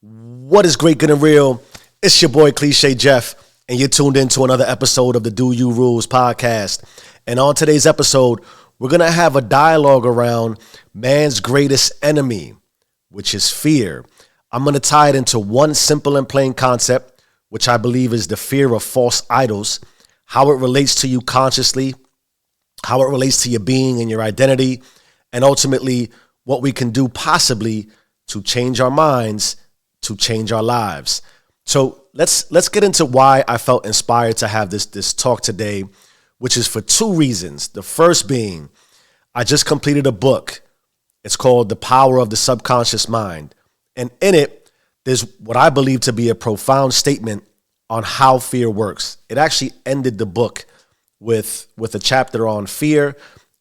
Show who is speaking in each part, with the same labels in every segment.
Speaker 1: What is great, good, and real? It's your boy Cliche Jeff, and you're tuned in to another episode of the Do You Rules podcast. And on today's episode, we're going to have a dialogue around man's greatest enemy, which is fear. I'm going to tie it into one simple and plain concept, which I believe is the fear of false idols, how it relates to you consciously, how it relates to your being and your identity, and ultimately what we can do possibly to change our minds, to change our lives. So let's get into why I felt inspired to have this talk today, which is for two reasons. The first being, I just completed a book. It's called The Power of the Subconscious Mind. And in it, there's what I believe to be a profound statement on how fear works. It actually ended the book with a chapter on fear,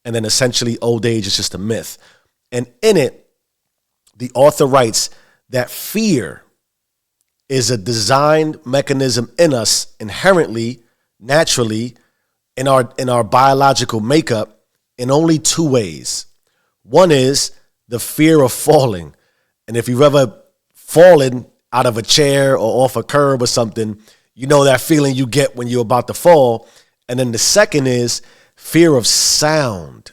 Speaker 1: and then essentially old age is just a myth. And in it, the author writes that fear is a designed mechanism in us inherently, naturally, in our biological makeup in only two ways. One is the fear of falling. And if you've ever fallen out of a chair or off a curb or something, you know that feeling you get when you're about to fall. And then the second is fear of sound.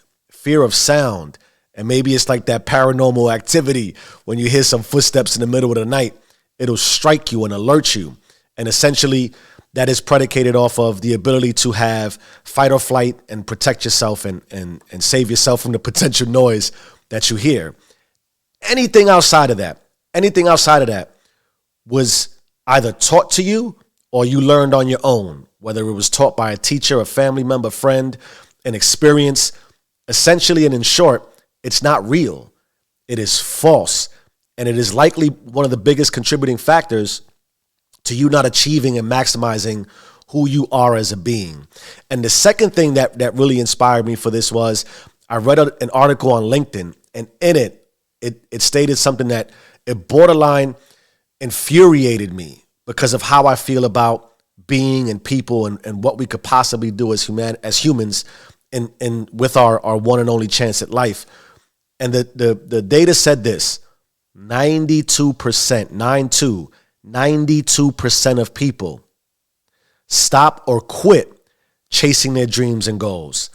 Speaker 1: And maybe it's like that paranormal activity when you hear some footsteps in the middle of the night. It'll strike you and alert you. And essentially, that is predicated off of the ability to have fight or flight and protect yourself and save yourself from the potential noise that you hear. Anything outside of that was either taught to you or you learned on your own, whether it was taught by a teacher, a family member, friend, an experience. Essentially, and in short, it's not real. It is false. And it is likely one of the biggest contributing factors to you not achieving and maximizing who you are as a being. And the second thing that really inspired me for this was I read an article on LinkedIn, and in it stated something that it borderline infuriated me because of how I feel about being and people and what we could possibly do as humans and with our one and only chance at life. And the data said this: 92% of people stop or quit chasing their dreams and goals.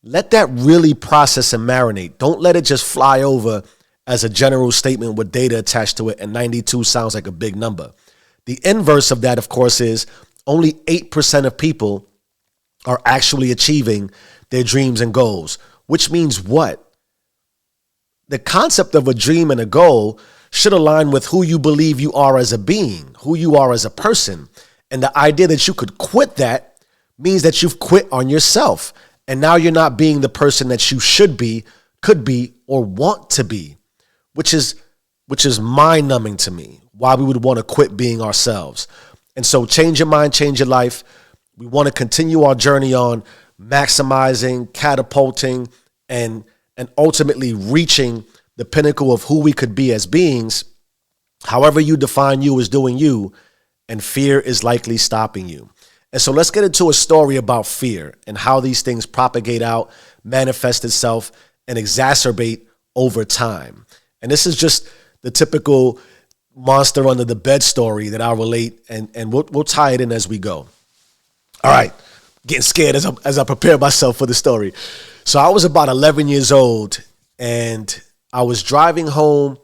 Speaker 1: Let that really process and marinate. Don't let it just fly over as a general statement with data attached to it, and 92 sounds like a big number. The inverse of that, of course, is only 8% of people are actually achieving their dreams and goals, which means what? The concept of a dream and a goal should align with who you believe you are as a being, who you are as a person. And the idea that you could quit that means that you've quit on yourself. And now you're not being the person that you should be, could be, or want to be, which is mind-numbing to me, why we would want to quit being ourselves. And so change your mind, change your life. We want to continue our journey on maximizing, catapulting, and ultimately reaching the pinnacle of who we could be as beings. However you define you is doing you, and fear is likely stopping you. And so let's get into a story about fear and how these things propagate out, manifest itself, and exacerbate over time. And this is just the typical monster under the bed story that I'll relate, and we'll tie it in as we go. All right, getting scared as I prepare myself for the story. So I was about 11 years old, and I was driving home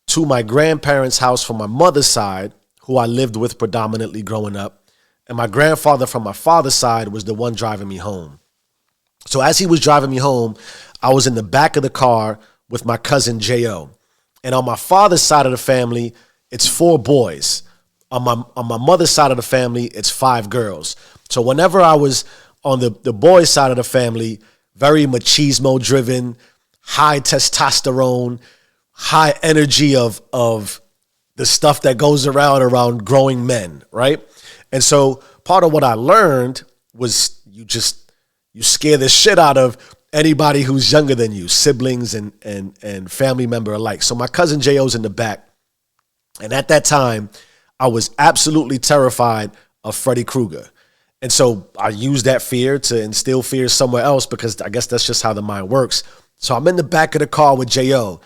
Speaker 1: to my grandparents' house from my mother's side, who I lived with predominantly growing up. And my grandfather from my father's side was the one driving me home. So as he was driving me home, I was in the back of the car with my cousin J.O. And on my father's side of the family, it's 4 boys. On my mother's side of the family, it's 5 girls. So whenever I was on the boys' side of the family, very machismo driven, high testosterone, high energy of the stuff that goes around growing men, right? And so part of what I learned was you scare the shit out of anybody who's younger than you, siblings and family member alike. So my cousin J.O.'s in the back. And at that time, I was absolutely terrified of Freddy Krueger. And so I used that fear to instill fear somewhere else because I guess that's just how the mind works. So I'm in the back of the car with J.O.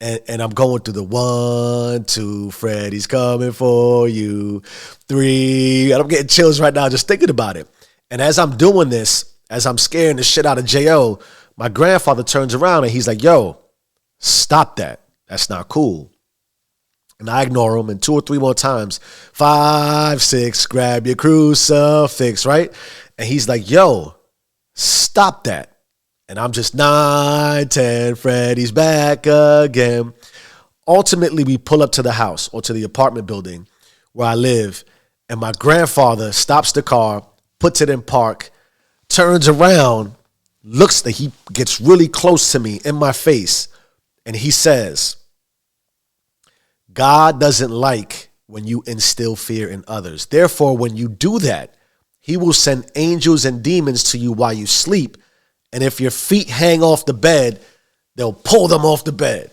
Speaker 1: And I'm going through the 1, 2, Freddy's coming for you, 3, and I'm getting chills right now just thinking about it. And as I'm doing this, as I'm scaring the shit out of J.O., my grandfather turns around and he's like, yo, stop that. That's not cool. And I ignore him, and 2 or 3 more times, 5, 6, grab your crucifix, right? And he's like, yo, stop that. And I'm just 9, 10, Freddy's back again. Ultimately, we pull up to the house or to the apartment building where I live, and my grandfather stops the car, puts it in park, turns around, looks like he gets really close to me in my face, and he says, God doesn't like when you instill fear in others. Therefore, when you do that, he will send angels and demons to you while you sleep. And if your feet hang off the bed, they'll pull them off the bed.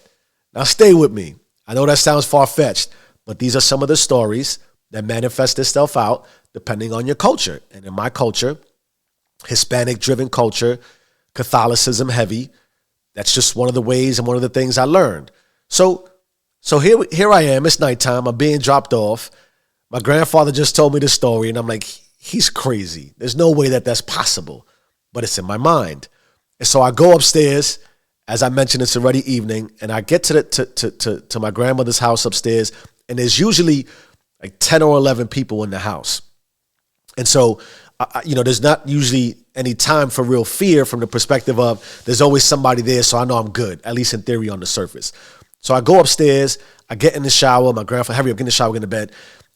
Speaker 1: Now stay with me. I know that sounds far-fetched, but these are some of the stories that manifest itself out depending on your culture. And in my culture, Hispanic-driven culture, Catholicism heavy, that's just one of the ways and one of the things I learned. So here I am. It's nighttime. I'm being dropped off. My grandfather just told me the story, and I'm like, he's crazy. There's no way that that's possible, but it's in my mind. And so I go upstairs. As I mentioned, it's already evening, and I get to my grandmother's house upstairs, and there's usually like 10 or 11 people in the house. And so, there's not usually any time for real fear from the perspective of there's always somebody there, so I know I'm good, at least in theory on the surface. So I go upstairs, I get in the shower, my grandfather, hurry up, get in the shower, get in the bed.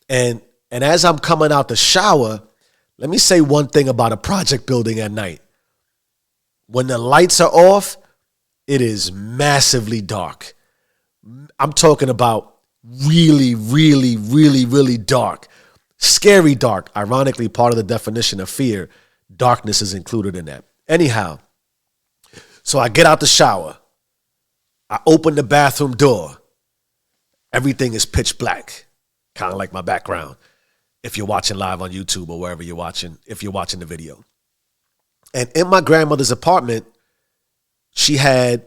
Speaker 1: And as I'm coming out the shower, let me say one thing about a project building at night. When the lights are off, it is massively dark. I'm talking about really, really, really, really dark. Scary dark. Ironically, part of the definition of fear, darkness is included in that. Anyhow, so I get out the shower. I open the bathroom door. Everything is pitch black, kind of like my background. If you're watching live on YouTube or wherever you're watching, if you're watching the video. And in my grandmother's apartment, she had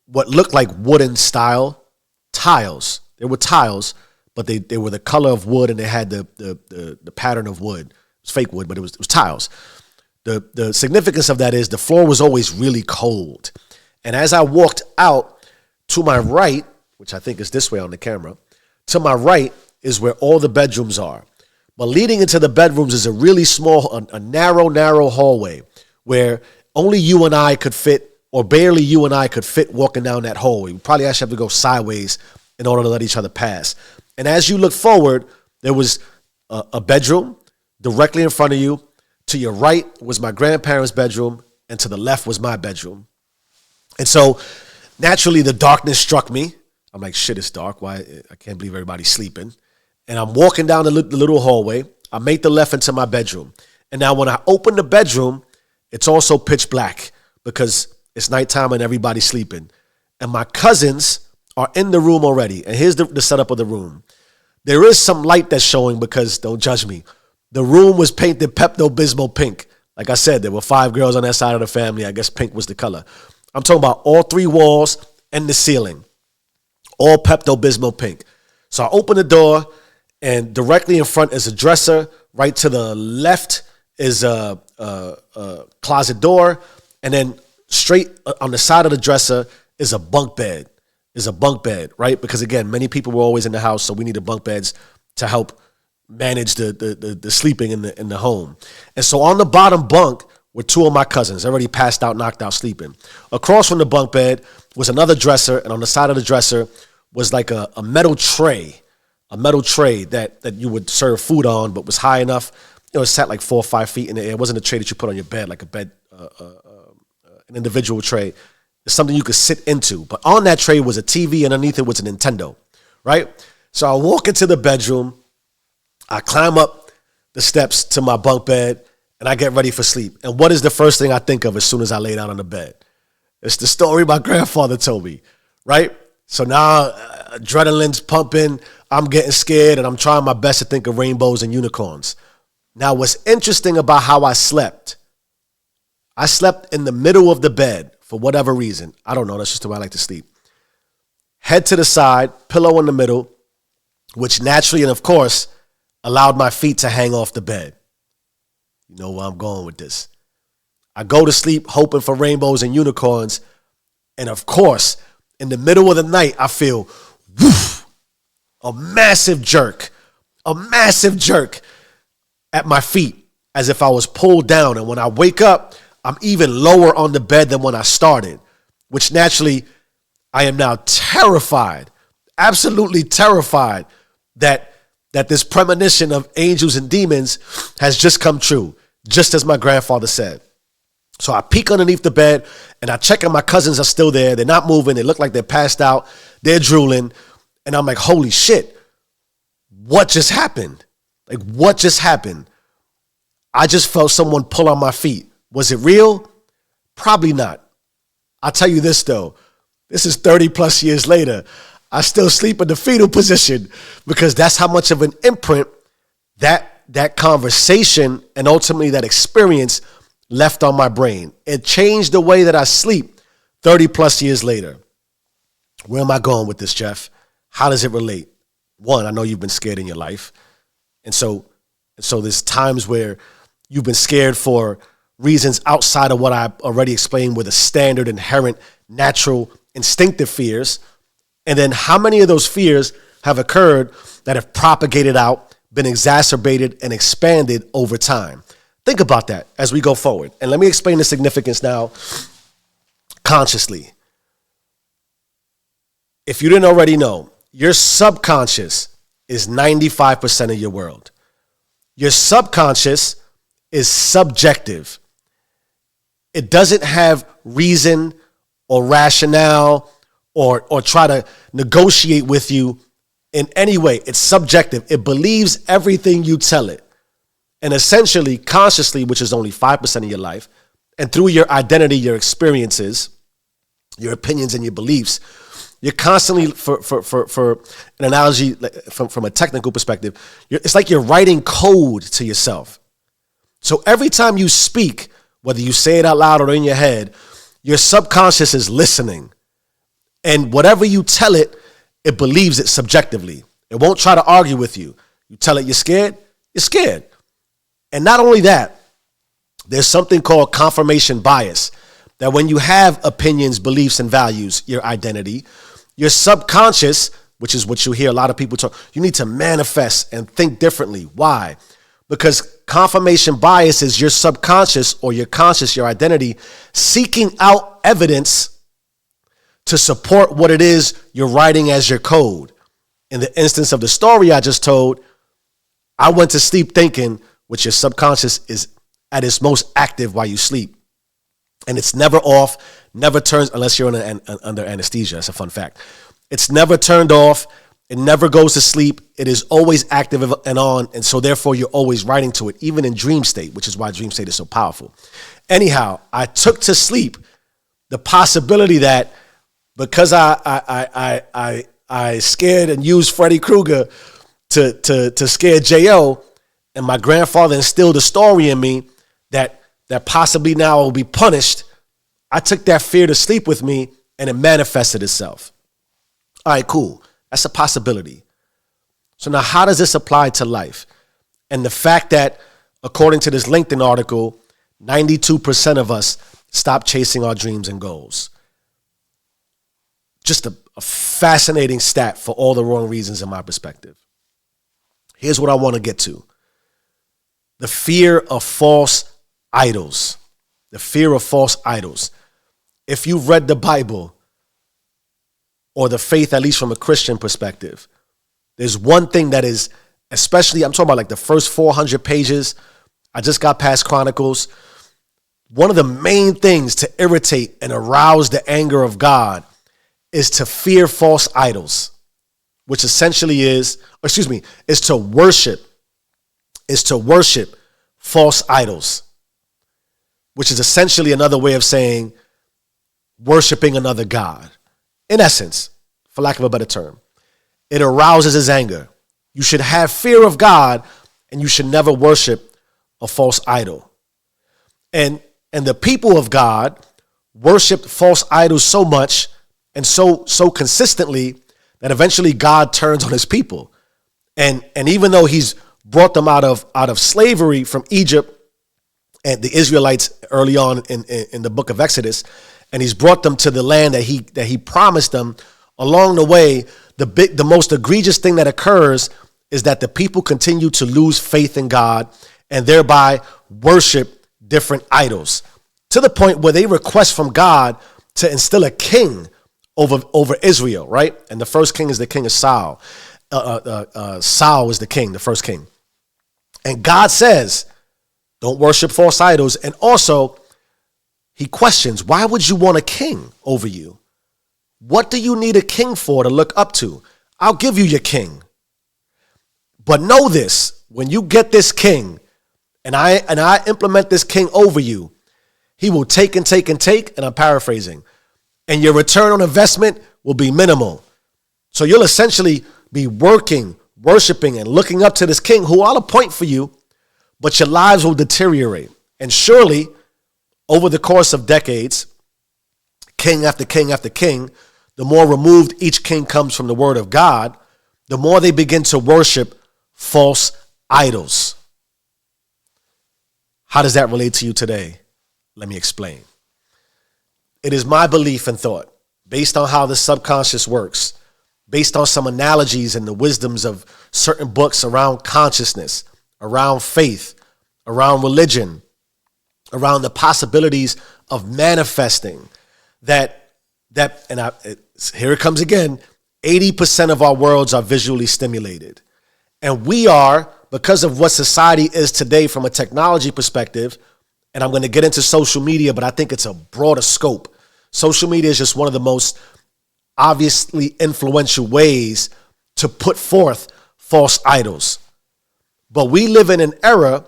Speaker 1: what looked like wooden style tiles. There were tiles, but they were the color of wood, and they had the pattern of wood. It was fake wood, but it was tiles. The significance of that is the floor was always really cold. And as I walked out, to my right, which I think is this way on the camera, to my right is where all the bedrooms are. But leading into the bedrooms is a really small, a narrow hallway where only you and I could fit, or barely you and I could fit walking down that hallway. We probably actually have to go sideways in order to let each other pass. And as you look forward, there was a bedroom directly in front of you. To your right was my grandparents' bedroom, and to the left was my bedroom. And so naturally the darkness struck me. I'm like, shit, it's dark. Why? I can't believe everybody's sleeping. And I'm walking down the little hallway. I make the left into my bedroom. And now when I open the bedroom, it's also pitch black because it's nighttime and everybody's sleeping. And my cousins are in the room already. And here's the setup of the room. There is some light that's showing because, don't judge me, the room was painted Pepto-Bismol pink. Like I said, there were 5 girls on that side of the family. I guess pink was the color. I'm talking about all 3 walls and the ceiling. All Pepto-Bismol pink. So I open the door, and directly in front is a dresser. Right to the left is a closet door. And then straight on the side of the dresser is a bunk bed. Right? Because again, many people were always in the house, so we needed bunk beds to help manage the sleeping in the home. And so on the bottom bunk were 2 of my cousins, already passed out, knocked out, sleeping. Across from the bunk bed was another dresser, and on the side of the dresser was like a metal tray that you would serve food on, but was high enough. It sat like 4 or 5 feet in the air. It wasn't a tray that you put on your bed, like a bed, an individual tray. It's something you could sit into. But on that tray was a TV, and underneath it was a Nintendo, right? So I walk into the bedroom. I climb up the steps to my bunk bed, and I get ready for sleep. And what is the first thing I think of as soon as I lay down on the bed? It's the story my grandfather told me, right? So now adrenaline's pumping. I'm getting scared, and I'm trying my best to think of rainbows and unicorns. Now, what's interesting about how I slept in the middle of the bed for whatever reason. I don't know. That's just the way I like to sleep. head to the side, pillow in the middle, which naturally and of course allowed my feet to hang off the bed. You know where I'm going with this. I go to sleep hoping for rainbows and unicorns, and of course, in the middle of the night, I feel woof, a massive jerk at my feet as if I was pulled down. And when I wake up, I'm even lower on the bed than when I started, which naturally I am now terrified, absolutely terrified that this premonition of angels and demons has just come true, just as my grandfather said. So I peek underneath the bed and I check and my cousins are still there. They're not moving. They look like they're passed out. They're drooling. And I'm like, holy shit, what just happened? Like, what just happened? I just felt someone pull on my feet. Was it real? Probably not. I'll tell you this though. This is 30 plus years later. I still sleep in the fetal position because that's how much of an imprint that conversation and ultimately that experience left on my brain. It changed the way that I sleep 30 plus years later. Where am I going with this, Jeff? How does it relate? One, I know you've been scared in your life. And so there's times where you've been scared for reasons outside of what I already explained were the standard, inherent, natural, instinctive fears. And then how many of those fears have occurred that have propagated out, been exacerbated, and expanded over time? Think about that as we go forward. And let me explain the significance now consciously. If you didn't already know, your subconscious is 95% of your world. Your subconscious is subjective. It doesn't have reason or rationale or try to negotiate with you in any way. It's subjective. It believes everything you tell it. And essentially, consciously, which is only 5% of your life, and through your identity, your experiences, your opinions and your beliefs, you're constantly, for an analogy from a technical perspective, it's like you're writing code to yourself. So every time you speak, whether you say it out loud or in your head, your subconscious is listening. And whatever you tell it, it believes it subjectively. It won't try to argue with you. You tell it you're scared, you're scared. And not only that, there's something called confirmation bias, that when you have opinions, beliefs, and values, your identity, your subconscious, which is what you hear a lot of people talk, you need to manifest and think differently. Why? Because confirmation bias is your subconscious or your conscious, your identity, seeking out evidence to support what it is you're writing as your code. In the instance of the story I just told, I went to sleep thinking, which your subconscious is at its most active while you sleep. And it's never off, never turns, unless you're under anesthesia. That's a fun fact. It's never turned off. It never goes to sleep. It is always active and on. And so therefore, you're always writing to it, even in dream state, which is why dream state is so powerful. Anyhow, I took to sleep the possibility that because I scared and used Freddy Krueger to scare J.O., and my grandfather instilled a story in me that possibly now I will be punished, I took that fear to sleep with me and it manifested itself. All right, cool. That's a possibility. So now how does this apply to life? And the fact that, according to this LinkedIn article, 92% of us stop chasing our dreams and goals. Just a fascinating stat for all the wrong reasons in my perspective. Here's what I want to get to. The fear of false idols. The fear of false idols. If you've read the Bible or the faith, at least from a Christian perspective, there's one thing that is, especially, I'm talking about like the first 400 pages. I just got past Chronicles. One of the main things to irritate and arouse the anger of God is to fear false idols, which essentially is to worship false idols, which is essentially another way of saying worshiping another God. In essence, for lack of a better term, it arouses his anger. You should have fear of God and you should never worship a false idol. And the people of God worshiped false idols so much and so consistently that eventually God turns on his people. And even though he's brought them out of slavery from Egypt and the Israelites early on in the book of Exodus, and he's brought them to the land that he promised them, along the way, the most egregious thing that occurs is that the people continue to lose faith in God and thereby worship different idols, to the point where they request from God to instill a king over Israel, right? And the first king is the king of Saul. Saul is the king, the first king. And God says, don't worship false idols. And also, he questions, why would you want a king over you? What do you need a king for to look up to? I'll give you your king. But know this, when you get this king, and I implement this king over you, he will take and take and take, and I'm paraphrasing, and your return on investment will be minimal. So you'll essentially be working, worshiping, and looking up to this king who I'll appoint for you, but your lives will deteriorate. And surely, over the course of decades, king after king after king, the more removed each king comes from the word of God, the more they begin to worship false idols. How does that relate to you today? Let me explain. It is my belief and thought, based on how the subconscious works, based on some analogies and the wisdoms of certain books around consciousness, around faith, around religion, around the possibilities of manifesting, here it comes again, 80% of our worlds are visually stimulated. And we are, because of what society is today from a technology perspective, and I'm going to get into social media, but I think it's a broader scope. Social media is just one of the most obviously influential ways to put forth false idols. But we live in an era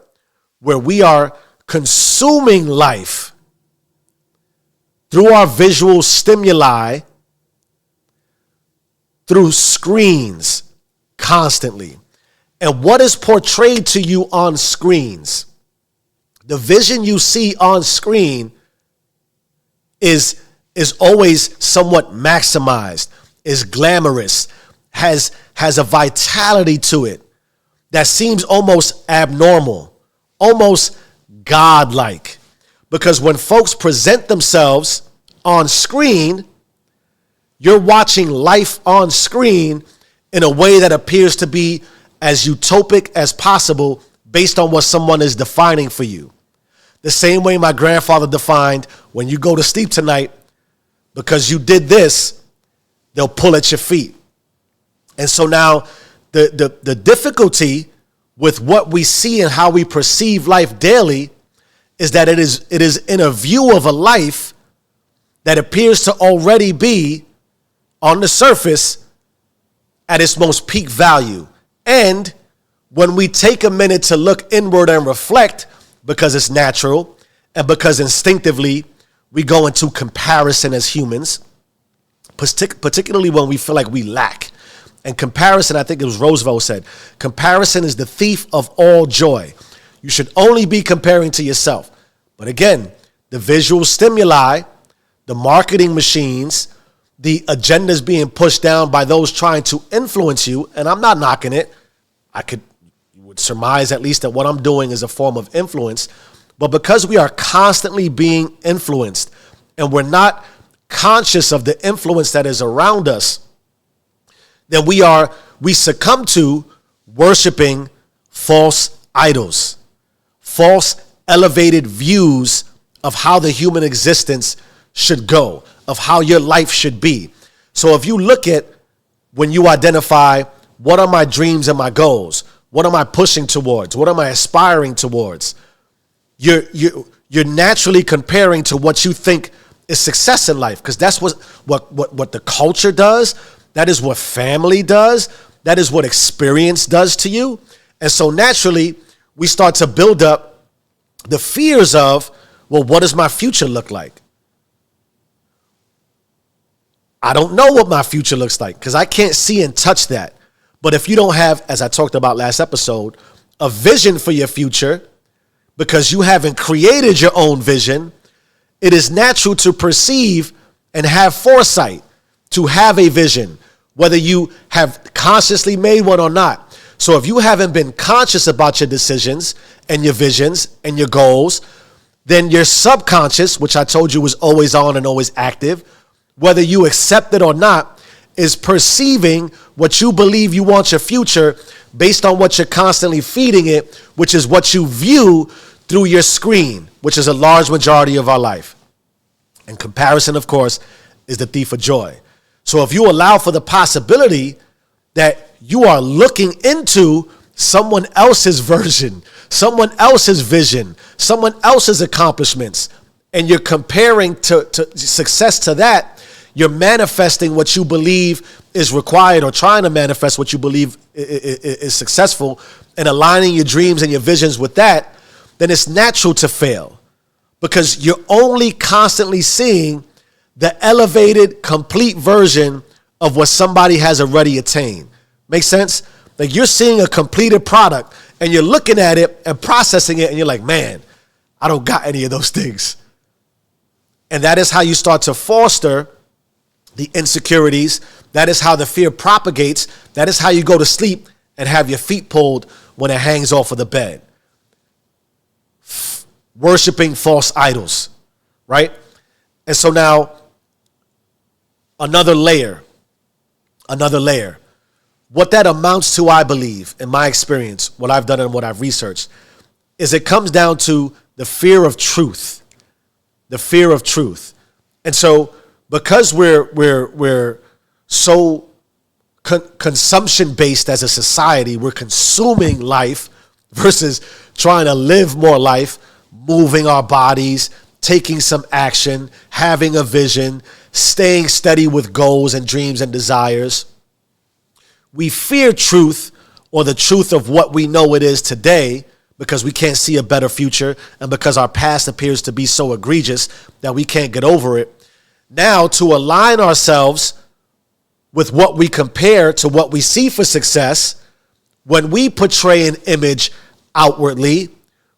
Speaker 1: where we are consuming life through our visual stimuli, through screens constantly. And what is portrayed to you on screens, the vision you see on screen is always somewhat maximized, is glamorous, has a vitality to it that seems almost abnormal, almost godlike. Because when folks present themselves on screen, you're watching life on screen in a way that appears to be as utopic as possible based on what someone is defining for you. The same way my grandfather defined, when you go to sleep tonight, because you did this, they'll pull at your feet. And so now the difficulty with what we see and how we perceive life daily is that it is in a view of a life that appears to already be on the surface at its most peak value. And when we take a minute to look inward and reflect, because it's natural and because instinctively we go into comparison as humans, particularly when we feel like we lack. And comparison, I think it was Roosevelt said, comparison is the thief of all joy. You should only be comparing to yourself. But again, the visual stimuli, the marketing machines, the agendas being pushed down by those trying to influence you, and I'm not knocking it. You would surmise at least that what I'm doing is a form of influence. But because we are constantly being influenced and we're not conscious of the influence that is around us, then we succumb to worshiping false idols, false elevated views of how the human existence should go, of how your life should be. So if you look at, when you identify, what are my dreams and my goals? What am I pushing towards? What am I aspiring towards? You're naturally comparing to what you think is success in life, because that's what the culture does. That is what family does. That is what experience does to you. And so naturally, we start to build up the fears of, well, what does my future look like? I don't know what my future looks like because I can't see and touch that. But if you don't have, as I talked about last episode, a vision for your future, because you haven't created your own vision, it is natural to perceive and have foresight to have a vision, whether you have consciously made one or not. So if you haven't been conscious about your decisions and your visions and your goals, then your subconscious, which I told you was always on and always active, whether you accept it or not, is perceiving what you believe you want your future based on what you're constantly feeding it, which is what you view through your screen, which is a large majority of our life. And comparison, of course, is the thief of joy. So if you allow for the possibility that you are looking into someone else's version, someone else's vision, someone else's accomplishments, and you're comparing to success to that, you're manifesting what you believe is required, or trying to manifest what you believe is successful, and aligning your dreams and your visions with that, then it's natural to fail, because you're only constantly seeing the elevated, complete version of what somebody has already attained. Make sense? Like, you're seeing a completed product and you're looking at it and processing it, and you're like, man, I don't got any of those things. And that is how you start to foster the insecurities. That is how the fear propagates. That is how you go to sleep and have your feet pulled when it hangs off of the bed. Worshiping false idols, right? And so now, another layer. What that amounts to, I believe, in my experience, what I've done and what I've researched, is it comes down to the fear of truth. The fear of truth. And so, because we're so consumption based as a society, we're consuming life versus trying to live more life, moving our bodies, taking some action, having a vision, staying steady with goals and dreams and desires. We fear truth, or the truth of what we know it is today, because we can't see a better future, and because our past appears to be so egregious that we can't get over it. Now, to align ourselves with what we compare to what we see for success, when we portray an image outwardly,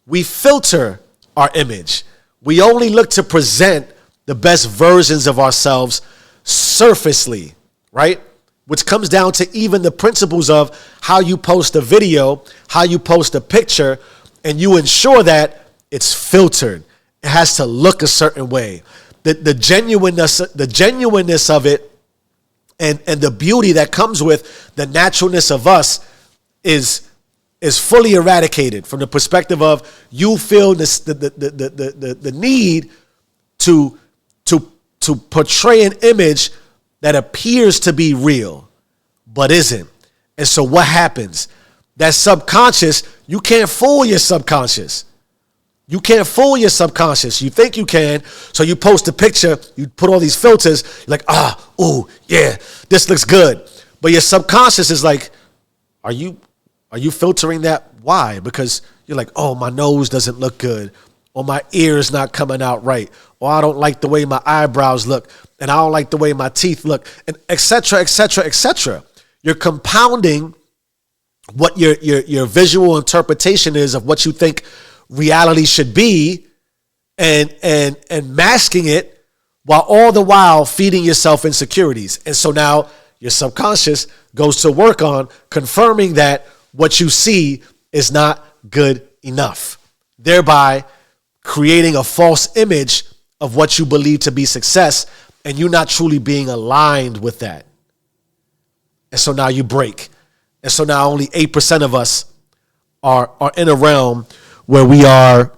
Speaker 1: we filter our image. We only look to present the best versions of ourselves surfacely, right? Which comes down to even the principles of how you post a video, how you post a picture, and you ensure that it's filtered. It has to look a certain way. The genuineness of it, and the beauty that comes with the naturalness of us is fully eradicated from the perspective of you feel the need to portray an image that appears to be real, but isn't. And so what happens? That subconscious, you can't fool your subconscious. You can't fool your subconscious. You think you can, so you post a picture, you put all these filters, you're like, ooh, yeah, this looks good. But your subconscious is like, are you filtering that? Why? Because you're like, oh, my nose doesn't look good, or my ear's not coming out right, or I don't like the way my eyebrows look, and I don't like the way my teeth look, and et cetera, et cetera, et cetera. You're compounding what your visual interpretation is of what you think reality should be, and masking it, while all the while feeding yourself insecurities. And so now your subconscious goes to work on confirming that what you see is not good enough, thereby creating a false image of what you believe to be success, and you not truly being aligned with that. And so now you break. And so now only 8% of us are in a realm where we are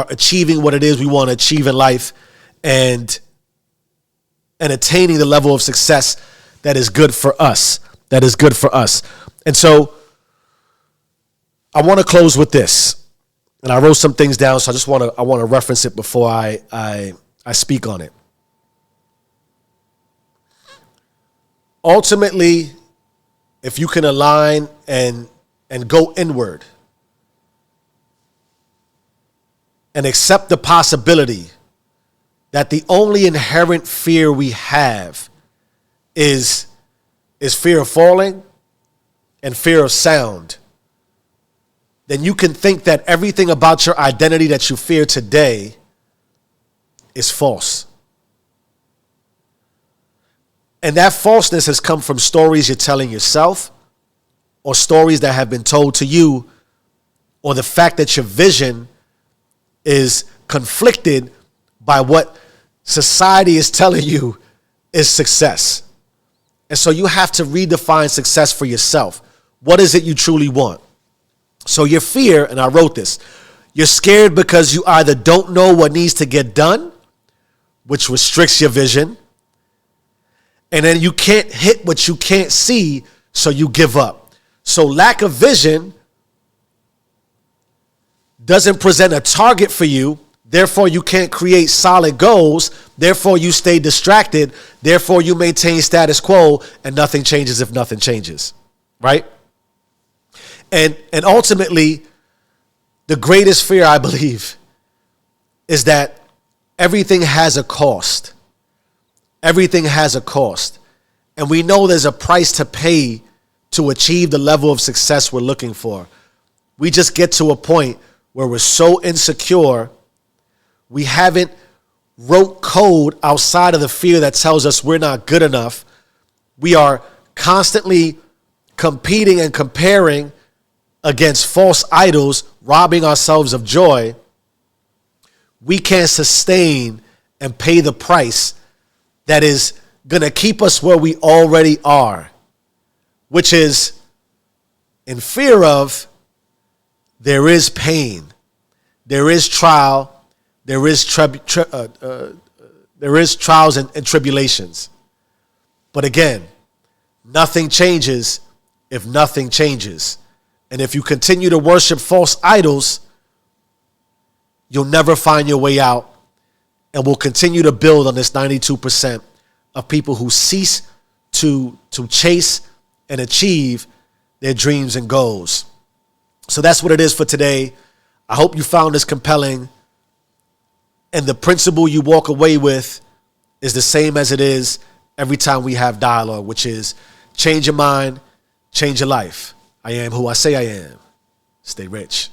Speaker 1: achieving what it is we want to achieve in life, and attaining the level of success that is good for us. That is good for us. And so I want to close with this. And I wrote some things down, so I want to reference it before I speak on it. Ultimately, if you can align and go inward and accept the possibility that the only inherent fear we have is fear of falling and fear of sound, then you can think that everything about your identity that you fear today is false. And that falseness has come from stories you're telling yourself, or stories that have been told to you, or the fact that your vision is conflicted by what society is telling you is success. And so you have to redefine success for yourself. What is it you truly want? So your fear, and I wrote this, you're scared because you either don't know what needs to get done, which restricts your vision, and then you can't hit what you can't see, so you give up. So lack of vision doesn't present a target for you, therefore you can't create solid goals, therefore you stay distracted, therefore you maintain status quo, and nothing changes if nothing changes, right? And ultimately, the greatest fear, I believe, is that everything has a cost. Everything has a cost. And we know there's a price to pay to achieve the level of success we're looking for. We just get to a point where we're so insecure, we haven't wrote code outside of the fear that tells us we're not good enough. We are constantly competing and comparing against false idols, robbing ourselves of joy. We can't sustain and pay the price that is going to keep us where we already are, which is in fear of there is pain, there is trial, there is trials and tribulations. But again, nothing changes if nothing changes. And if you continue to worship false idols, you'll never find your way out. And we'll continue to build on this 92% of people who cease to chase and achieve their dreams and goals. So that's what it is for today. I hope you found this compelling. And the principle you walk away with is the same as it is every time we have dialogue, which is change your mind, change your life. I am who I say I am. Stay rich.